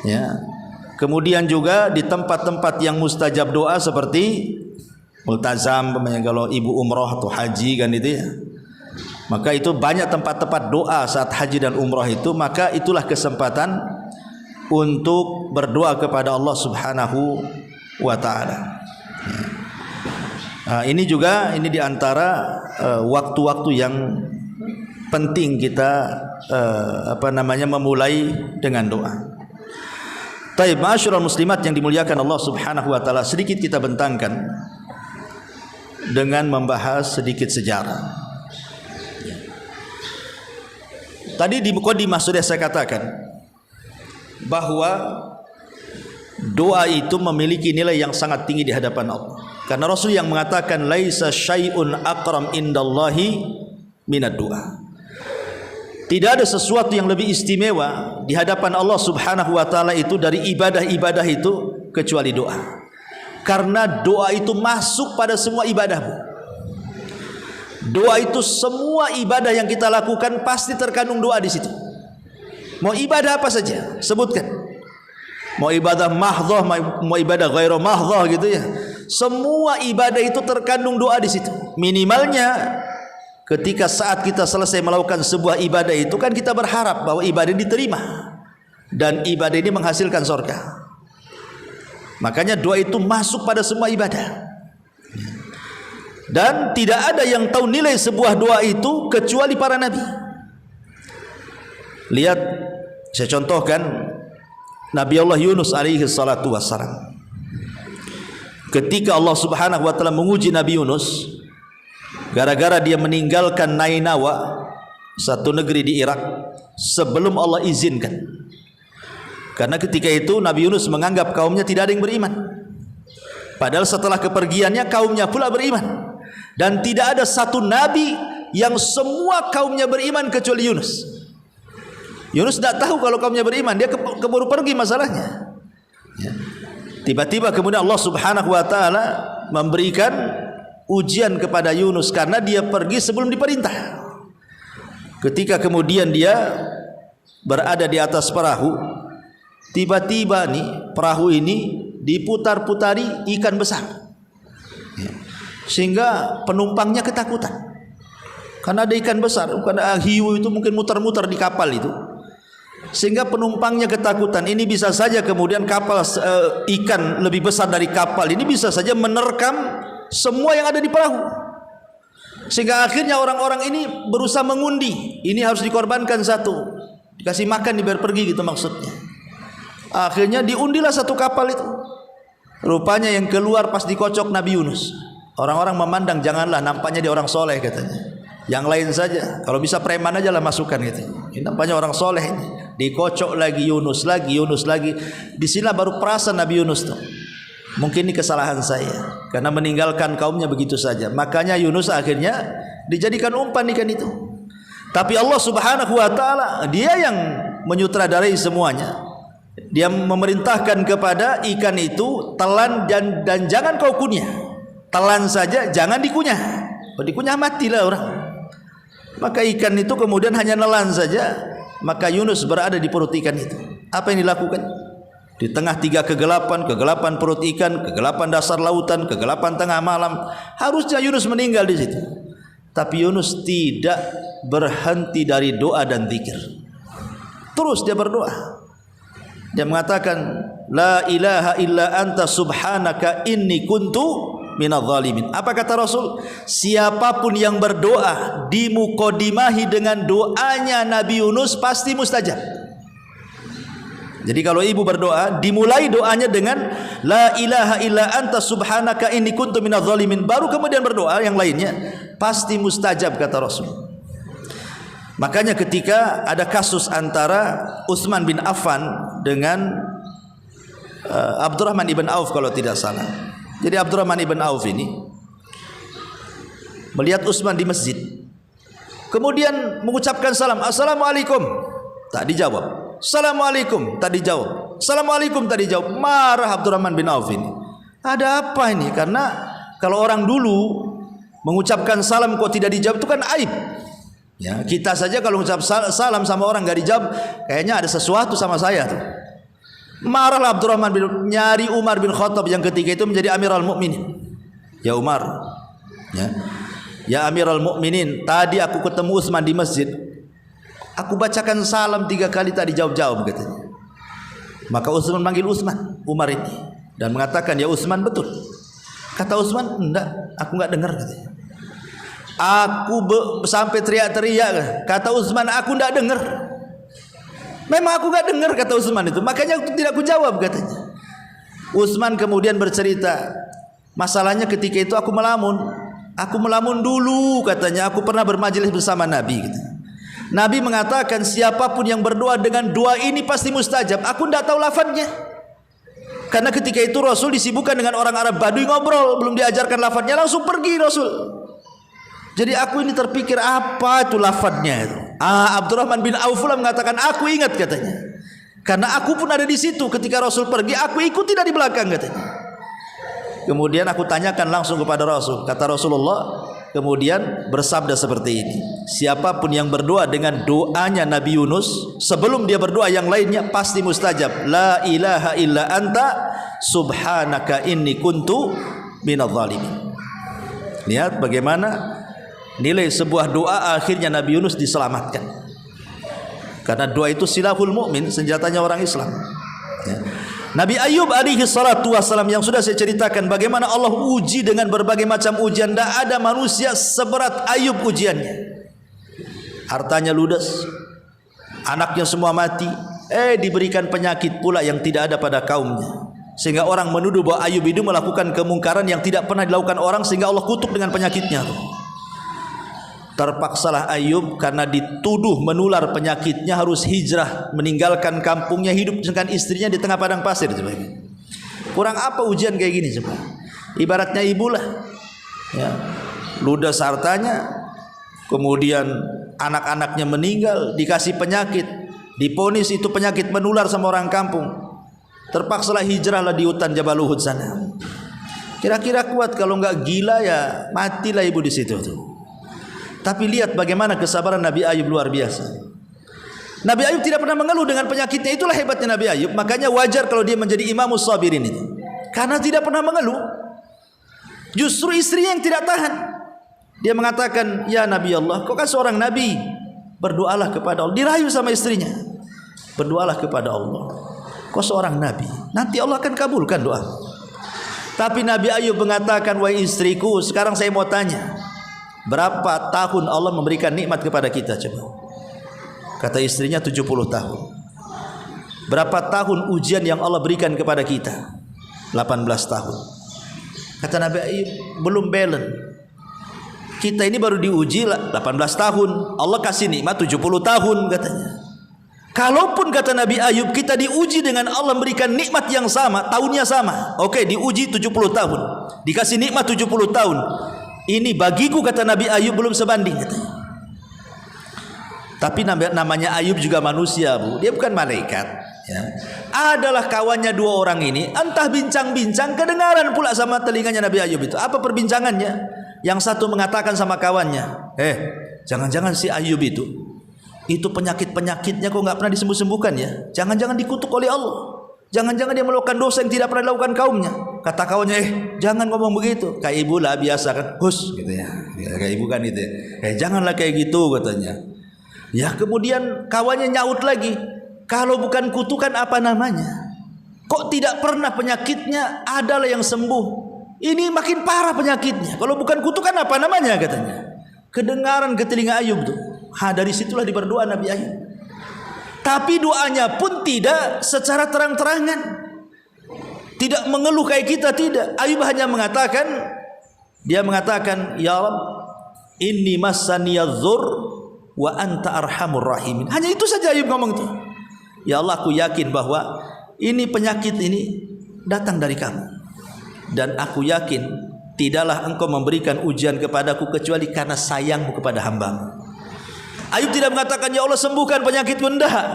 Ya. Kemudian juga di tempat-tempat yang mustajab doa seperti multazam, kalau ibu umroh atau haji kan itu ya. Maka itu banyak tempat-tempat doa saat haji dan umrah itu, maka itulah kesempatan untuk berdoa kepada Allah Subhanahu wa taala. Nah, ini di antara waktu-waktu yang penting kita memulai dengan doa. Taib, ma'asyiral muslimat yang dimuliakan Allah Subhanahu wa taala, sedikit kita bentangkan dengan membahas sedikit sejarah. Tadi di mukadimah sudah saya katakan bahwa doa itu memiliki nilai yang sangat tinggi di hadapan Allah. Karena Rasul yang mengatakan laisa syai'un aqram indallahi minad doa. Tidak ada sesuatu yang lebih istimewa di hadapan Allah Subhanahu wa taala itu dari ibadah-ibadah itu kecuali doa. Karena doa itu masuk pada semua ibadah. Doa itu semua ibadah yang kita lakukan pasti terkandung doa di situ. Mau ibadah apa saja, sebutkan. Mau ibadah mahdhah, mau ibadah ghairu mahdhah gitu ya. Semua ibadah itu terkandung doa di situ. Minimalnya ketika saat kita selesai melakukan sebuah ibadah itu kan kita berharap bahwa ibadah ini diterima dan ibadah ini menghasilkan surga. Makanya doa itu masuk pada semua ibadah. Dan tidak ada yang tahu nilai sebuah doa itu kecuali para nabi. Lihat, saya contohkan Nabi Allah Yunus alaihi salatu wassalam. Ketika Allah Subhanahu wa taala menguji Nabi Yunus gara-gara dia meninggalkan Nainawa, satu negeri di Irak, sebelum Allah izinkan. Karena ketika itu Nabi Yunus menganggap kaumnya tidak ada yang beriman. Padahal setelah kepergiannya kaumnya pula beriman. Dan tidak ada satu nabi yang semua kaumnya beriman kecuali Yunus. Yunus tidak tahu kalau kaumnya beriman, dia keburu pergi masalahnya. Ya. Tiba-tiba kemudian Allah Subhanahu wa taala memberikan ujian kepada Yunus karena dia pergi sebelum diperintah. Ketika kemudian dia berada di atas perahu, tiba-tiba nih perahu ini diputar-putari ikan besar. Ya. Sehingga penumpangnya ketakutan. Karena ada ikan besar, bukan hiu itu mungkin muter-muter di kapal itu. Sehingga penumpangnya ketakutan. Ini bisa saja kemudian kapal ikan lebih besar dari kapal ini bisa saja menerkam semua yang ada di perahu. Sehingga akhirnya orang-orang ini berusaha mengundi. Ini harus dikorbankan satu, dikasih makan dibiar pergi gitu maksudnya. Akhirnya diundilah satu kapal itu. Rupanya yang keluar pas dikocok Nabi Yunus. Orang-orang memandang, janganlah, nampaknya dia orang soleh katanya. Yang lain saja, kalau bisa preman aja lah masukkan gitu. Ini nampaknya orang soleh ini. Dikocok lagi Yunus lagi. Di sini baru perasa Nabi Yunus tuh. Mungkin ini kesalahan saya karena meninggalkan kaumnya begitu saja. Makanya Yunus akhirnya dijadikan umpan ikan itu. Tapi Allah Subhanahu wa taala dia yang menyutradarai semuanya. Dia memerintahkan kepada ikan itu telan dan jangan kau kunyah. Telan saja, jangan dikunyah. Kalau dikunyah matilah orang. Maka ikan itu kemudian hanya nelan saja. Maka Yunus berada di perut ikan itu. Apa yang dilakukan? Di tengah tiga kegelapan, kegelapan perut ikan, kegelapan dasar lautan, kegelapan tengah malam, harusnya Yunus meninggal di situ. Tapi Yunus tidak berhenti dari doa dan zikir. Terus dia berdoa. Dia mengatakan, La ilaha illa anta subhanaka inni kuntu minadh dhalimin. Apa kata Rasul? Siapapun yang berdoa dimukodimahi dengan doanya Nabi Yunus pasti mustajab. Jadi kalau ibu berdoa, dimulai doanya dengan La ilaha illa anta subhanaka inni kuntu minadh dhalimin, baru kemudian berdoa yang lainnya, pasti mustajab kata Rasul. Makanya ketika ada kasus antara Utsman bin Affan dengan Abdurrahman ibn Auf kalau tidak salah. Jadi Abdurrahman ibn Auf ini melihat Utsman di masjid, kemudian mengucapkan salam, Assalamualaikum, tak dijawab. Assalamualaikum, tak dijawab. Assalamualaikum, tak dijawab. Marah Abdurrahman bin Auf ini. Ada apa ini? Karena kalau orang dulu mengucapkan salam kok tidak dijawab itu kan aib. Ya, kita saja kalau mengucap salam sama orang gak dijawab, kayaknya ada sesuatu sama saya tuh. Marahlah Abdurrahman bin nyari Umar bin Khattab yang ketika itu menjadi Amirul Mukminin. Ya Umar, ya Amirul Mukminin, tadi aku ketemu Utsman di masjid. Aku bacakan salam 3 kali tak dijawab-jawab katanya. Maka Utsman manggil Umar ini dan mengatakan, ya Utsman, betul. Kata Utsman, enggak, aku enggak dengar katanya. Aku sampai teriak-teriak. Kata Utsman, aku enggak dengar. Memang aku enggak dengar kata Utsman itu. Makanya aku tidak kujawab katanya. Utsman kemudian bercerita, masalahnya ketika itu aku melamun. Aku melamun dulu katanya. Aku pernah bermajelis bersama Nabi gitu. Nabi mengatakan siapapun yang berdoa dengan doa ini pasti mustajab. Aku tidak tahu lafadznya. Karena ketika itu Rasul disibukkan dengan orang Arab Baduy ngobrol, belum diajarkan lafadznya, langsung pergi Rasul. Jadi aku ini terpikir apa itu lafadznya itu. Abdurrahman bin Auf mengatakan aku ingat katanya. Karena aku pun ada di situ ketika Rasul pergi, aku ikut tidak di belakang katanya. Kemudian aku tanyakan langsung kepada Rasul. Kata Rasulullah kemudian bersabda seperti ini, siapapun yang berdoa dengan doanya Nabi Yunus, sebelum dia berdoa yang lainnya pasti mustajab. La ilaha illa anta subhanaka inni kuntu minadh dhalimin. Lihat bagaimana nilai sebuah doa, akhirnya Nabi Yunus diselamatkan. Karena doa itu silahul mukmin, senjatanya orang Islam. Ya. Nabi Ayub alaihi salatu wassalam yang sudah saya ceritakan bagaimana Allah uji dengan berbagai macam ujian. Tidak ada manusia seberat Ayub ujiannya. Hartanya ludes, anaknya semua mati, diberikan penyakit pula yang tidak ada pada kaumnya. Sehingga orang menuduh bahwa Ayub itu melakukan kemungkaran yang tidak pernah dilakukan orang, sehingga Allah kutuk dengan penyakitnya. Terpaksalah Ayub karena dituduh menular penyakitnya harus hijrah, meninggalkan kampungnya, hidup dengan istrinya di tengah padang pasir. Kurang apa ujian kayak gini coba? Ibaratnya ibulah, ya, ludas hartanya, kemudian anak-anaknya meninggal, dikasih penyakit, Diponis itu penyakit menular sama orang kampung. Terpaksalah hijrahlah di hutan Jabal Uhud sana. Kira-kira kuat, kalau enggak gila ya matilah ibu di situ tuh. Tapi lihat bagaimana kesabaran Nabi Ayub, luar biasa. Nabi Ayub tidak pernah mengeluh dengan penyakitnya. Itulah hebatnya Nabi Ayub. Makanya wajar kalau dia menjadi imamus sabirin itu. Karena tidak pernah mengeluh. Justru istrinya yang tidak tahan. Dia mengatakan, ya Nabi Allah, kau kan seorang Nabi, berdoalah kepada Allah. Dirayu sama istrinya, berdoalah kepada Allah, kau seorang Nabi, nanti Allah akan kabulkan doa. Tapi Nabi Ayub mengatakan, wahai istriku, sekarang saya mau tanya, berapa tahun Allah memberikan nikmat kepada kita? Coba. Kata istrinya 70 tahun. Berapa tahun ujian yang Allah berikan kepada kita? 18 tahun. Kata Nabi Ayub, belum balance. Kita ini baru diuji 18 tahun, Allah kasih nikmat 70 tahun katanya. Kalaupun kata Nabi Ayub kita diuji dengan Allah memberikan nikmat yang sama, tahunnya sama. Oke, diuji 70 tahun, dikasih nikmat 70 tahun. Ini bagiku kata Nabi Ayub belum sebanding katanya. Tapi namanya Ayub juga manusia, Bu. Dia bukan malaikat, ya. Adalah kawannya dua orang ini, entah bincang-bincang kedengaran pula sama telinganya Nabi Ayub itu. Apa perbincangannya? Yang satu mengatakan sama kawannya, jangan-jangan si Ayub itu penyakit-penyakitnya kok nggak pernah disembuh-sembuhkan ya? Jangan-jangan dikutuk oleh Allah. Jangan-jangan dia melakukan dosa yang tidak pernah dilakukan kaumnya. Kata kawannya, jangan ngomong begitu. Kayak ibu lah biasa kan, hus gitu ya. Kayak ibu kan itu. Janganlah kayak gitu katanya. Ya kemudian kawannya nyaut lagi, kalau bukan kutukan apa namanya? Kok tidak pernah penyakitnya adalah yang sembuh? Ini makin parah penyakitnya. Kalau bukan kutukan apa namanya katanya. Kedengaran ke telinga Ayub tuh. Dari situlah diberdoa Nabi Ayub. Tapi doanya pun tidak secara terang-terangan. Tidak mengeluh kayak kita, tidak. Ayub hanya mengatakan, dia mengatakan, ya Rabb, inni massaniyadz-dzurr wa anta arhamur rahimin. Hanya itu saja Ayub ngomong itu. Ya Allah, aku yakin bahwa ini penyakit ini datang dari kamu. Dan aku yakin tidaklah engkau memberikan ujian kepadaku kecuali karena sayangmu kepada hamba. Ayub tidak mengatakan ya Allah sembuhkan penyakitku, enggak.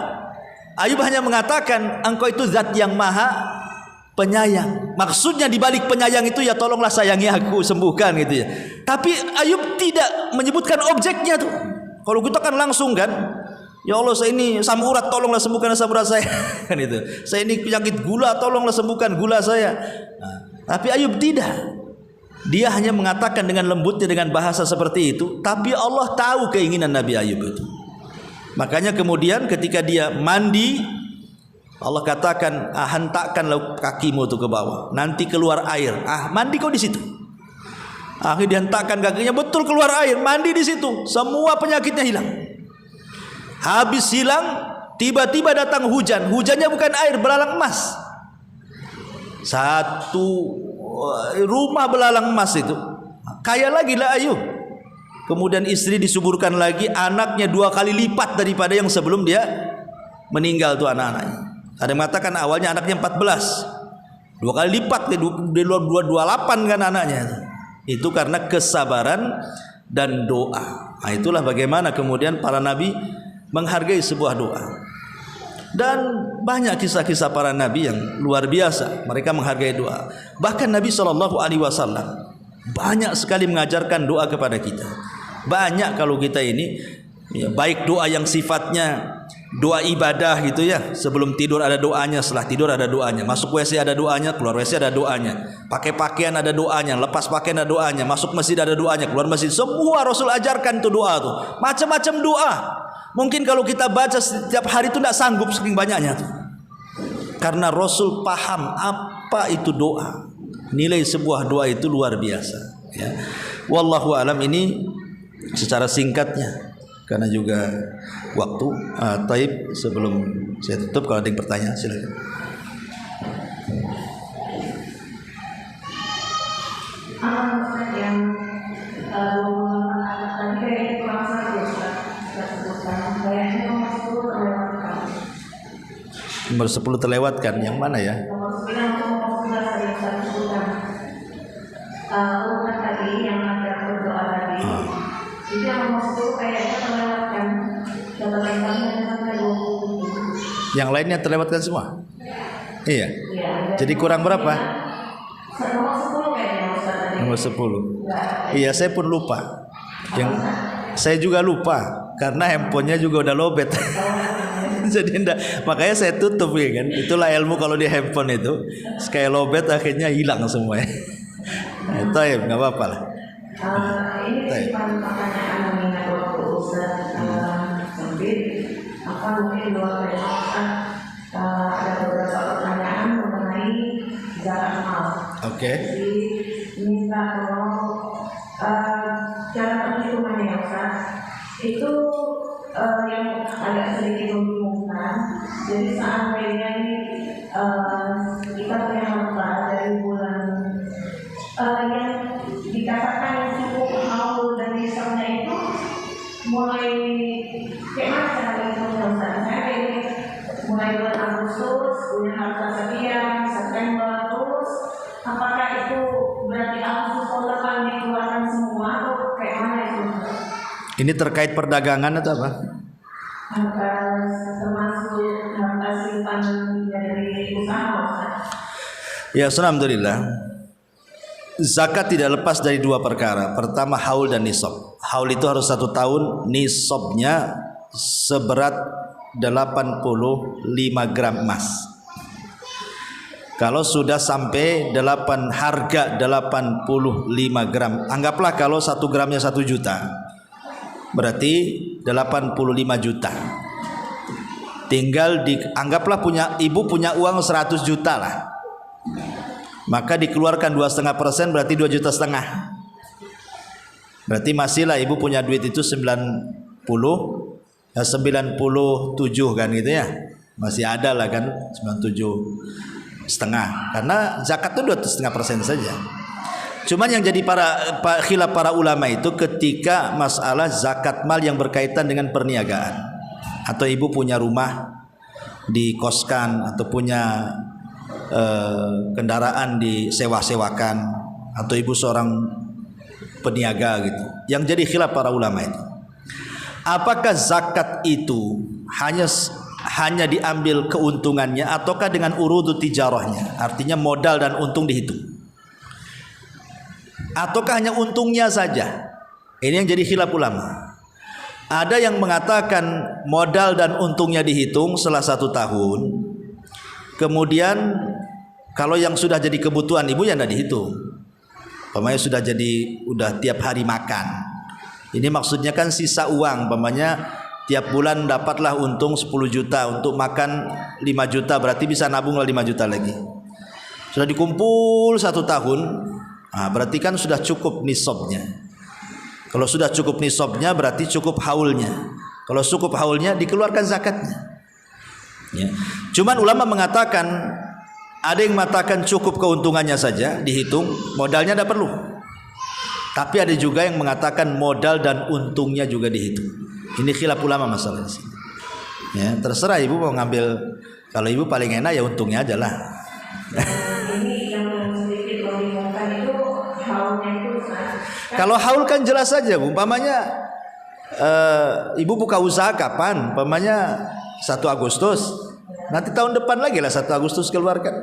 Ayub hanya mengatakan engkau itu zat yang maha penyayang. Maksudnya di balik penyayang itu ya tolonglah sayangi aku, sembuhkan gitu ya. Tapi Ayub tidak menyebutkan objeknya tuh. Kalau kita kan langsung kan, ya Allah saya ini asam urat, tolonglah sembuhkan asam urat saya kan itu. Saya ini penyakit gula, tolonglah sembuhkan gula saya. Tapi Ayub tidak. Dia hanya mengatakan dengan lembutnya, dengan bahasa seperti itu. Tapi Allah tahu keinginan Nabi Ayub itu. Makanya kemudian ketika dia mandi, Allah katakan, hentakkanlah kakimu itu ke bawah, nanti keluar air. Mandi kau di situ. Akhirnya dihentakkan kakinya, betul keluar air, mandi di situ. Semua penyakitnya hilang. Habis hilang, tiba-tiba datang hujan. Hujannya bukan air, belalang emas. Satu rumah belalang emas itu. Kaya lagi lah Ayub. Kemudian istri disuburkan lagi, anaknya 2 kali lipat daripada yang sebelum dia meninggal tuh anak-anaknya. Ada yang mengatakan awalnya anaknya 14, 2 kali lipat, 28 kan anaknya. Itu karena kesabaran dan doa. Itulah bagaimana kemudian para nabi menghargai sebuah doa. Dan banyak kisah-kisah para nabi yang luar biasa. Mereka menghargai doa. Bahkan Nabi SAW banyak sekali mengajarkan doa kepada kita. Banyak kalau kita ini ya, baik doa yang sifatnya doa ibadah gitu ya. Sebelum tidur ada doanya, setelah tidur ada doanya. Masuk WC ada doanya, keluar WC ada doanya. Pakai pakaian ada doanya, lepas pakaian ada doanya. Masuk masjid ada doanya, keluar masjid. Semua Rasul ajarkan tuh doa tuh. Macam-macam doa. Mungkin kalau kita baca setiap hari itu tidak sanggup saking banyaknya tuh. Karena Rasul paham apa itu doa. Nilai sebuah doa itu luar biasa ya. Wallahu alam, ini secara singkatnya karena juga waktu. Taib, sebelum saya tutup kalau ada yang bertanya silakan. Yang tadi kayaknya kurang satu sudah sebutkan, kayaknya nomor 10 terlewatkan. Yang mana ya? Nomor 10 nomor 11 tadi sudah sebutkan. Urutan tadi yang ada berdoa tadi, itu yang nomor 10 kayaknya terlewatkan. Data lain kami hanya sampai 20. Yang lainnya terlewatkan semua. Iya. Iya. Jadi kurang berapa? Nomor 10 kayaknya Ustaz tadi. Nomor 10. Enggak. Iya, saya pun lupa. Yang saya juga lupa karena handphonenya juga udah lobet. Jadi makanya saya tutup ya kan. Itulah ilmu kalau di handphone itu sekali lobet akhirnya hilang semuanya. Itu ya nggak apa-apa lah. Ini cuma pertanyaan mengingat waktu Ustaz sempit. Mungkin luar biasa ada beberapa pertanyaan mengenai zakat mal. Oke. Jadi minta tolong cara perhitungannya ya Ustaz. Itu yang agak sedikit membingungkan. Jadi seandainya ini kita punya harta dari bulan yang dikatakan cukup haul dan misalnya itu mulai kayak mana cara perhitungannya Ustaz? Saya ini mulai bulan Agustus punya harta sekian, September terus apakah itu berarti Agustus tahun depan dikeluarkan semua atau kayak mana itu? Ini terkait perdagangan atau apa? Harta termasuk harta simpanan dari usaha. Ya, alhamdulillah. Zakat tidak lepas dari dua perkara. Pertama haul dan nisab. Haul itu harus 1 tahun, nisabnya seberat 85 gram emas. Kalau sudah sampai harga 85 gram, anggaplah kalau 1 gramnya 1 juta. Berarti 85 juta. Tinggal anggaplah ibu punya uang 100 juta lah. Maka dikeluarkan 2,5% berarti 2,5 juta. Berarti masihlah ibu punya duit itu 97 kan gitu ya. Masih ada lah kan 97,5. Karena zakat itu 2,5% saja. Cuman yang jadi khilaf para ulama itu ketika masalah zakat mal yang berkaitan dengan perniagaan. Atau ibu punya rumah dikoskan atau punya kendaraan disewa-sewakan atau ibu seorang peniaga gitu. Yang jadi khilaf para ulama itu, apakah zakat itu hanya diambil keuntungannya ataukah dengan urudu tijarahnya, artinya modal dan untung dihitung, ataukah hanya untungnya saja? Ini yang jadi khilaf ulama. Ada yang mengatakan modal dan untungnya dihitung setelah 1 tahun. Kemudian kalau yang sudah jadi kebutuhan ibu ya tidak dihitung. Pokoknya sudah udah tiap hari makan. Ini maksudnya kan sisa uang. Pokoknya tiap bulan dapatlah untung 10 juta untuk makan 5 juta, berarti bisa nabunglah 5 juta lagi. Sudah dikumpul 1 tahun, berarti kan sudah cukup nisabnya. Kalau sudah cukup nisabnya berarti cukup haulnya. Kalau cukup haulnya dikeluarkan zakatnya. Ya. Cuman ulama mengatakan, ada yang mengatakan cukup keuntungannya saja dihitung, modalnya tidak perlu. Tapi ada juga yang mengatakan modal dan untungnya juga dihitung. Ini khilaf ulama masalah di sini. Ya, terserah ibu mau ngambil. Kalau ibu paling enak ya untungnya aja lah. Ini yang sedikit membingungkan itu haulnya itu. Kalau haul kan jelas saja, umpamanya ibu buka usaha kapan? Umpamanya 1 Agustus. Nanti tahun depan lagi lah 1 Agustus keluarkan.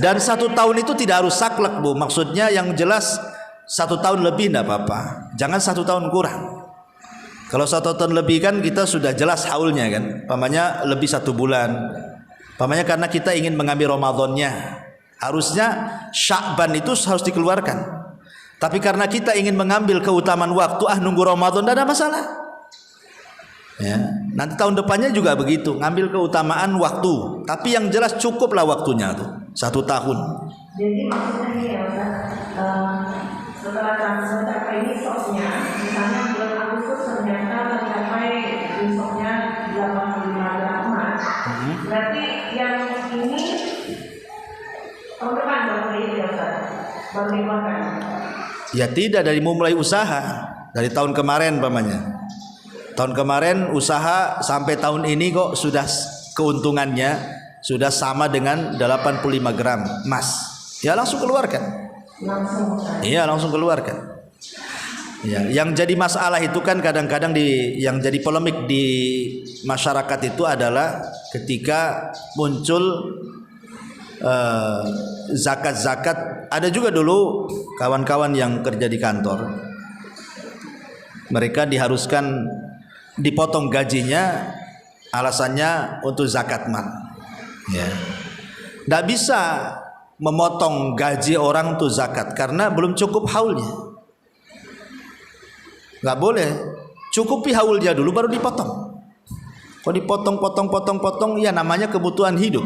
Dan 1 tahun itu tidak harus saklek bu. Maksudnya yang jelas 1 tahun lebih tidak apa-apa. Jangan 1 tahun kurang. Kalau 1 tahun lebih kan kita sudah jelas haulnya kan. Umpamanya lebih 1 bulan. Umpamanya karena kita ingin mengambil Ramadannya. Harusnya Sya'ban itu harus dikeluarkan. Tapi karena kita ingin mengambil keutamaan waktu, nunggu Ramadan tidak ada masalah. Ya, nanti tahun depannya juga begitu, ngambil keutamaan waktu. Tapi yang jelas cukuplah waktunya tuh 1 tahun. Jadi maksudnya ini ya Ustaz, setelah mencapai nisabnya, misalnya bulan Agustus ternyata mencapai nisabnya 85 gram emas, berarti yang ini tahun depan baru ya Ustaz, baru dikeluarkan. Ya tidak, dari mulai usaha, dari tahun kemarin umpamanya. Tahun kemarin usaha sampai tahun ini kok sudah keuntungannya sudah sama dengan 85 gram emas. Ya langsung keluarkan. Iya langsung keluarkan. Ya, yang jadi masalah itu kan kadang-kadang yang jadi polemik di masyarakat itu adalah ketika muncul zakat-zakat. Ada juga dulu kawan-kawan yang kerja di kantor, mereka diharuskan dipotong gajinya, alasannya untuk zakat mal. Ya, tidak bisa memotong gaji orang untuk zakat karena belum cukup haulnya. Nggak boleh, cukupi haulnya dulu baru dipotong. Kalau dipotong, ya namanya kebutuhan hidup.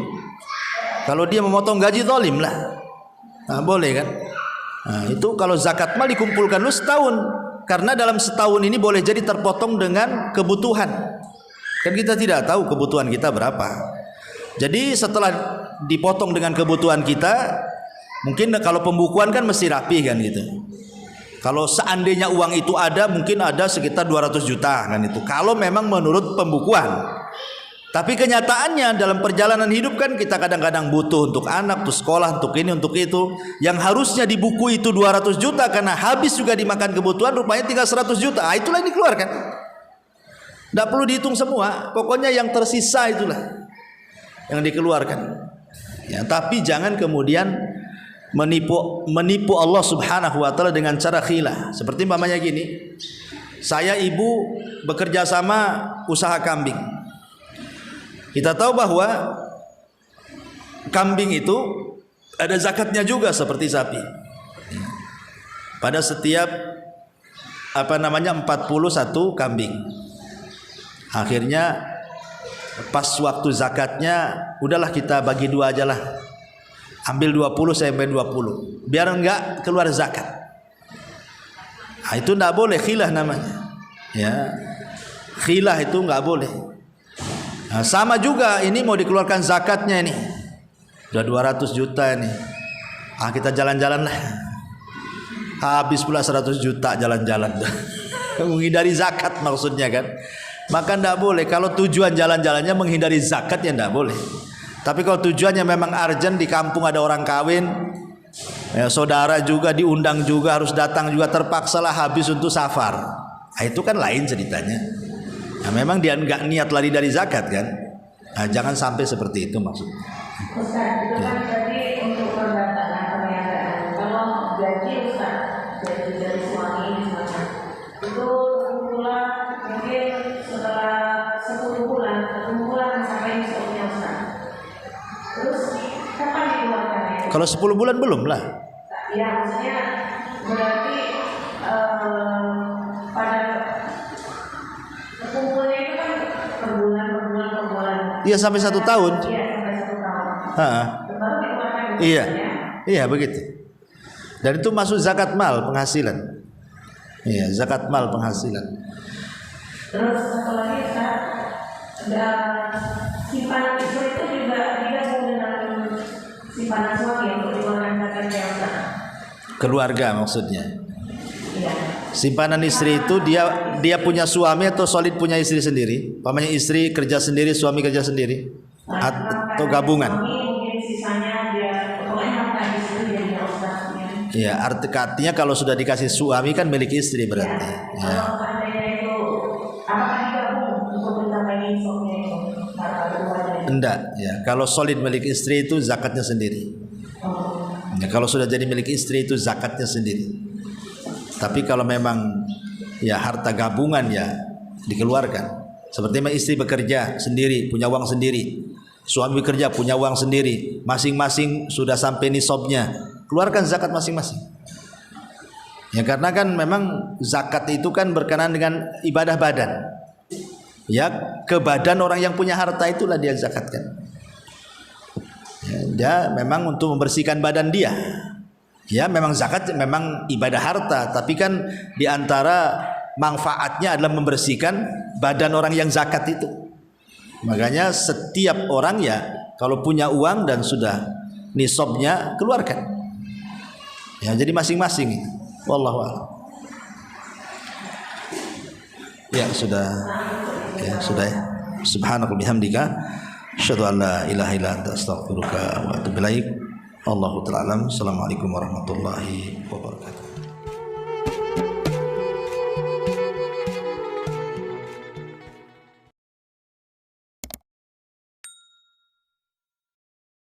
Kalau dia memotong gaji zalim lah, nggak boleh kan? Nah, itu kalau zakat mal dikumpulkan dulu setahun, karena dalam setahun ini boleh jadi terpotong dengan kebutuhan. Kan kita tidak tahu kebutuhan kita berapa. Jadi setelah dipotong dengan kebutuhan kita, mungkin kalau pembukuan kan mesti rapi kan gitu. Kalau seandainya uang itu ada, mungkin ada sekitar 200 juta kan itu. Kalau memang menurut pembukuan. Tapi kenyataannya dalam perjalanan hidup kan kita kadang-kadang butuh untuk anak, untuk sekolah, untuk ini, untuk itu. Yang harusnya di buku itu 200 juta karena habis juga dimakan kebutuhan, rupanya tinggal 100 juta. Itulah yang dikeluarkan. Tidak perlu dihitung semua. Pokoknya yang tersisa itulah yang dikeluarkan. Ya, tapi jangan kemudian menipu Allah Subhanahu wa taala dengan cara khilah. Seperti umpamanya gini, saya ibu bekerja sama usaha kambing. Kita tahu bahwa kambing itu ada zakatnya juga seperti sapi. Pada setiap 41 kambing. Akhirnya pas waktu zakatnya, udahlah kita bagi dua aja lah. Ambil 20, saya ambil 20. Biar enggak keluar zakat. Nah, itu enggak boleh, khilah namanya. Ya. Khilah itu enggak boleh. Nah, sama juga ini mau dikeluarkan zakatnya ini. Sudah 200 juta ini. Kita jalan-jalan lah. Habis pula 100 juta jalan-jalan. Menghindari zakat maksudnya kan. Maka enggak boleh. Kalau tujuan jalan-jalannya menghindari zakat, ya enggak boleh. Tapi kalau tujuannya memang urgent, di kampung ada orang kawin, ya, saudara juga diundang juga, harus datang juga, terpaksalah habis untuk safar. Nah, itu kan lain ceritanya. Nah, memang dia nggak niat lari dari zakat kan. Nah, jangan sampai seperti itu maksudnya. Ustaz, itu kan tadi untuk pernyataan. Kalau gaji Ustaz, gaji dari suami misalnya, itu pula mungkin setelah 10 bulan sampai misalnya Ustaz. Terus kapan dikeluarkannya? Kalau 10 bulan belum lah. Ya, maksudnya berarti pada kumpulnya itu kan per bulan. Iya, sampai 1 tahun. Iya, sampai 1 tahun. Baru dikeluarkan. Iya, iya begitu. Dan itu masuk zakat mal penghasilan. Iya, zakat mal penghasilan. Terus satu lagi Ustaz, simpanan itu juga digabung dengan simpanan suami untuk dikeluarkan zakatnya Ustaz. Keluarga maksudnya. Iya. Simpanan istri itu dia punya suami atau solid punya istri sendiri. Pamannya istri kerja sendiri, suami kerja sendiri, atau gabungan. Suami mungkin sisanya dia pokoknya harta istri dia Ustaznya. Iya, artinya kalau sudah dikasih suami kan milik istri berarti. Ya. Kalau seandainya itu apakah digabung untuk mencapai nisabnya itu? Enggak, ya. Kalau solid milik istri itu zakatnya sendiri. Ya, kalau sudah jadi milik istri itu zakatnya sendiri. Tapi kalau memang ya harta gabungan ya dikeluarkan. Seperti istri bekerja sendiri, punya uang sendiri. Suami bekerja punya uang sendiri. Masing-masing sudah sampai nisabnya, keluarkan zakat masing-masing. Ya, karena kan memang zakat itu kan berkenaan dengan ibadah badan. Ya, ke badan orang yang punya harta itulah dia zakatkan. Ya, dia memang untuk membersihkan badan dia. Ya, memang zakat memang ibadah harta, tapi kan di antara manfaatnya adalah membersihkan badan orang yang zakat itu. Makanya setiap orang ya kalau punya uang dan sudah nisabnya keluarkan. Ya, jadi masing-masing. Wallahu a'lam. Ya, sudah. Ya, sudah. Subhanaka bihamdika asyhadu an la ilaha illa anta astaghfiruka wa atubu ilaik. Allahu ta'ala alam. Assalamualaikum warahmatullahi wabarakatuh.